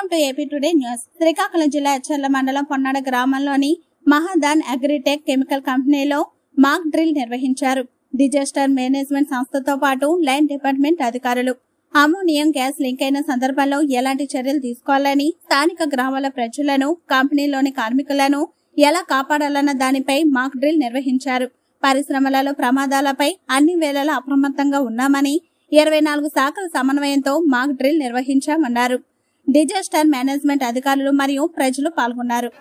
Welcome to AP today news. Srikakulam జిల్లా ఎచ్చర్ల మండలం పొన్నాడ గ్రామంలోని మహాదాన్ అగ్రిటెక్ కెమికల్ కంపెనీలో మాక్ డ్రిల్ నిర్వహించారు. డిజాస్టర్ మేనేజ్మెంట్ సంస్థతో పాటు లైన్ డిపార్ట్మెంట్ అధికారులు అమోనియం గ్యాస్ లీక్ అయిన సందర్భంలో ఎలాంటి చర్యలు తీసుకోవాలని, స్థానిక గ్రామాల ప్రజలను, కంపెనీలోని కార్మికులను ఎలా కాపాడాలన్న దానిపై మాక్ డ్రిల్ నిర్వహించారు. పరిశ్రమలలో ప్రమాదాలపై అన్ని వేళలా అప్రమత్తంగా ఉన్నామని, 24 శాఖల సమన్వయంతో మాక్ డ్రిల్ నిర్వహించామన్నారు. డిజాస్టర్ మేనేజ్మెంట్ అధికారులు మరియు ప్రజలు పాల్గొన్నారు.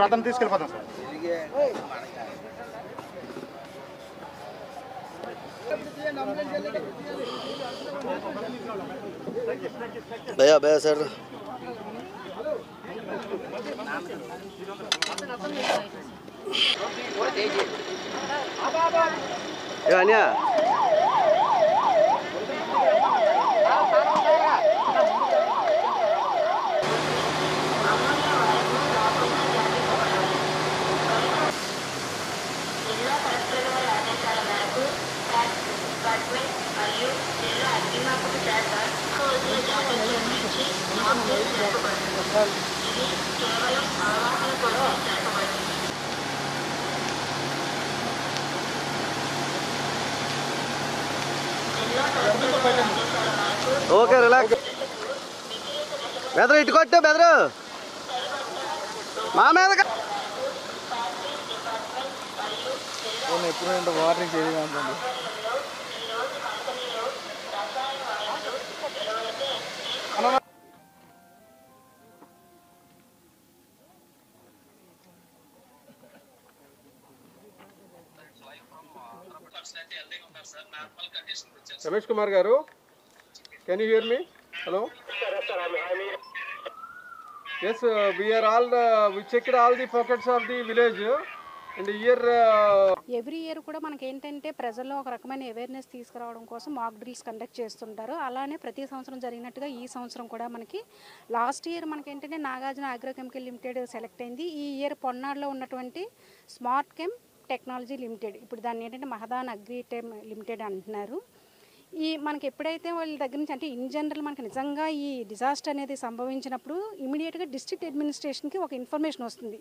అతను తీసుకెళ్ళిపోతాం సార్. भैया भैया सर अन्या ఓకే రిలాక్స్ బెదరు ఇటు కొట్టు బెదరు మా మీద ఎప్పుడు వార్నింగ్ చేయడం. రమేష్ కుమార్ గారు, can you hear me? Hello? Yes, we are all we checked all the pockets of the village and here every year కూడా మనకి ఏంటంటే ప్రజల్లో ఒక రకమైన అవేర్నెస్ తీసుకురావడం కోసం మాక్ డ్రిల్స్ కండక్ట్ చేస్తుంటారు. అలానే ప్రతి సంవత్సరం జరిగినట్టుగా ఈ సంవత్సరం కూడా మనకి లాస్ట్ ఇయర్ మనకి ఏంటంటే నాగార్జున అగ్రోకెమికల్ లిమిటెడ్ సెలెక్ట్ అయింది. ఈ ఇయర్ పొన్నాడులో ఉన్నటువంటి స్మార్ట్ కెమ్ టెక్నాలజీ లిమిటెడ్, ఇప్పుడు దాన్ని ఏంటంటే మహదాన్ అగ్రిటెక్ లిమిటెడ్ అంటున్నారు. ఈ మనకి ఎప్పుడైతే వాళ్ళ దగ్గర నుంచి అంటే ఇన్ జనరల్ మనకి నిజంగా ఈ డిజాస్టర్ అనేది సంభవించినప్పుడు ఇమీడియట్గా డిస్ట్రిక్ట్ అడ్మినిస్ట్రేషన్కి ఒక ఇన్ఫర్మేషన్ వస్తుంది.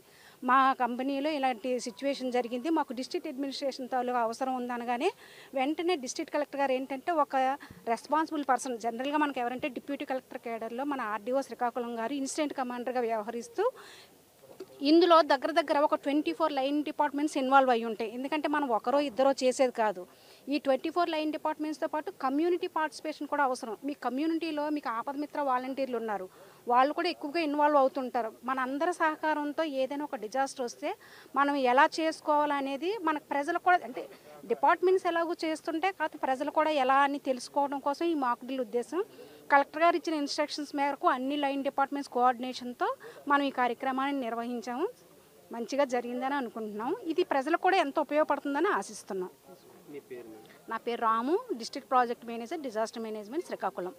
మా కంపెనీలో ఇలాంటి సిచ్యువేషన్ జరిగింది, మాకు డిస్ట్రిక్ట్ అడ్మినిస్ట్రేషన్ తాలూకా అవసరం ఉందనగానే వెంటనే డిస్ట్రిక్ట్ కలెక్టర్ గారు ఏంటంటే ఒక రెస్పాన్సిబుల్ పర్సన్, జనరల్గా మనకి ఎవరంటే డిప్యూటీ కలెక్టర్ కేడర్లో మన ఆర్డీఓ శ్రీకాకుళం గారు ఇన్సిడెంట్ కమాండర్గా వ్యవహరిస్తూ ఇందులో దగ్గర ఒక 24 లైన్ డిపార్ట్మెంట్స్ ఇన్వాల్వ్ అయ్యి ఉంటాయి. ఎందుకంటే మనం ఒకరో ఇద్దరో చేసేది కాదు. ఈ 24 లైన్ డిపార్ట్మెంట్స్తో పాటు కమ్యూనిటీ పార్టిసిపేషన్ కూడా అవసరం. మీ కమ్యూనిటీలో మీకు ఆపదమిత్ర వాలంటీర్లు ఉన్నారు, వాళ్ళు కూడా ఎక్కువగా ఇన్వాల్వ్ అవుతుంటారు. మన అందరి సహకారంతో ఏదైనా ఒక డిజాస్టర్ వస్తే మనం ఎలా చేసుకోవాలనేది మనకు ప్రజలు కూడా అంటే డిపార్ట్మెంట్స్ ఎలాగో చేస్తుంటే కాదు ప్రజలు కూడా ఎలా అని తెలుసుకోవడం కోసం ఈ మాక్ డ్రిల్ ఉద్దేశం. కలెక్టర్ గారు ఇచ్చిన ఇన్స్ట్రక్షన్స్ మేరకు అన్ని లైన్ డిపార్ట్మెంట్స్ కోఆర్డినేషన్తో మనం ఈ కార్యక్రమాన్ని నిర్వహించాము. మంచిగా జరిగిందని అనుకుంటున్నాం. ఇది ప్రజలకు కూడా ఎంతో ఉపయోగపడుతుందని ఆశిస్తున్నాం. నా పేరు Ramu, district project manager, disaster management, Srikakulam.